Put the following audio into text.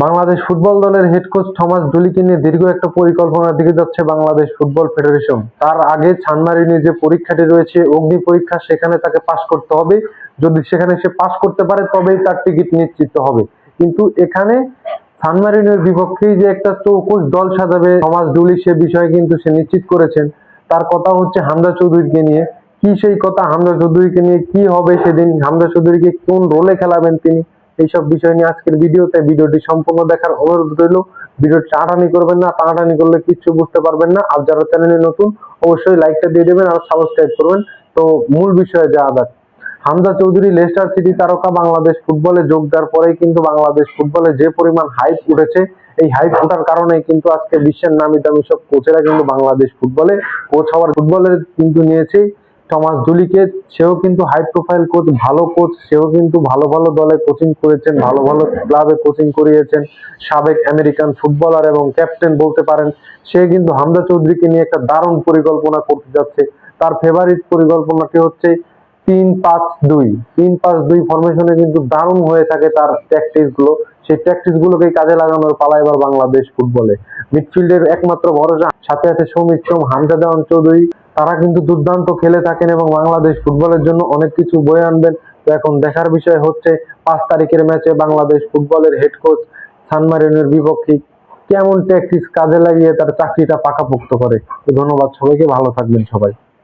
Bangladesh football দলের head coach Thomas ডুলিকে নিয়ে দীর্ঘ একটা পরিকল্পনার দিকে যাচ্ছে বাংলাদেশ ফুটবল ফেডারেশন। তার আগে সানমারিনের যে পরীক্ষাটি রয়েছে, অগ্নি পরীক্ষা, সেখানে তাকে পাস করতে হবে। যদি সেখানে সে পাস করতে পারে তবেই তার টিকিট নিশ্চিত হবে। কিন্তু এখানে সানমারিনের বিপক্ষেই যে একটা চৌকস দল সাজাবে থমাস ডুলি, সে বিষয়ে কিন্তু সে নিশ্চিত করেছেন। তার কথা হচ্ছে হামজা চৌধুরীকে নিয়ে। কি সেই কথা? হামজা চৌধুরীকে নিয়ে কি হবে সেদিন? হামজা চৌধুরীকে কোন রোলে খেলাবেন তিনি? এইসব বিষয় নিয়ে আজকের ভিডিওতে, ভিডিওটি সম্পূর্ণ দেখার অনুরোধ রইল। ভিডিওটি টানাটানি করবেন না, টানাটানি করলে কিচ্ছু বুঝতে পারবেন না। আর যারা চ্যানেলে নতুন, অবশ্যই লাইকটা দিয়ে দেবেন আর সাবস্ক্রাইব করবেন। তো মূল বিষয়ে যা আদার, হামজা চৌধুরী লেস্টার সিটি তারকা বাংলাদেশ ফুটবলে যোগ দেওয়ার পরেই কিন্তু বাংলাদেশ ফুটবলে যে পরিমাণ হাইপ উঠেছে, এই হাইপ ওঠার কারণেই কিন্তু আজকে বিশ্বের নামি দামি সব কোচেরা কিন্তু বাংলাদেশ ফুটবলে কোচ হওয়ার, ফুটবলের কিন্তু নিয়েছে থমাস ডুলিকে। সেও কিন্তু হাই প্রোফাইল কোচ, ভালো কোচ। সেও কিন্তু ভালো ভালো দলে কোচিং করেছেন, ভালো ভালো ক্লাবে কোচিং করিয়েছেন। সাবেক আমেরিকান ফুটবলার এবং ক্যাপ্টেন বলতে পারেন। সে কিন্তু হামজা চৌধুরীকে নিয়ে একটা দারুণ পরিকল্পনা করতে যাচ্ছে। তার ফেভারিট পরিকল্পনাটি হচ্ছে 3-5-2। 3-5-2 ফরমেশনে কিন্তু দারুণ হয়ে থাকে তার ট্যাকটিক্স গুলো। সেই ট্যাকটিক্স গুলোকে কাজে লাগানোর পালা এবার বাংলাদেশ ফুটবলে। মিডফিল্ডের একমাত্র ভরসা, সাথে আছে সৌমিত সোম, হামজা দেওয়ান চৌধুরী। তারা কিন্তু দুর্দান্ত খেলে থাকেন এবং বাংলাদেশ ফুটবলের জন্য অনেক কিছু বয়ে আনবেন। তো এখন দেখার বিষয় হচ্ছে 5 তারিখের ম্যাচে বাংলাদেশ ফুটবলের হেড কোচ সানমারিনের বিপক্ষে কেমন ট্যাকটিক্স কাজে লাগিয়ে তার চাকরিটা পাকাপোক্ত করে। তো ধন্যবাদ সবাইকে, ভালো থাকবেন সবাই।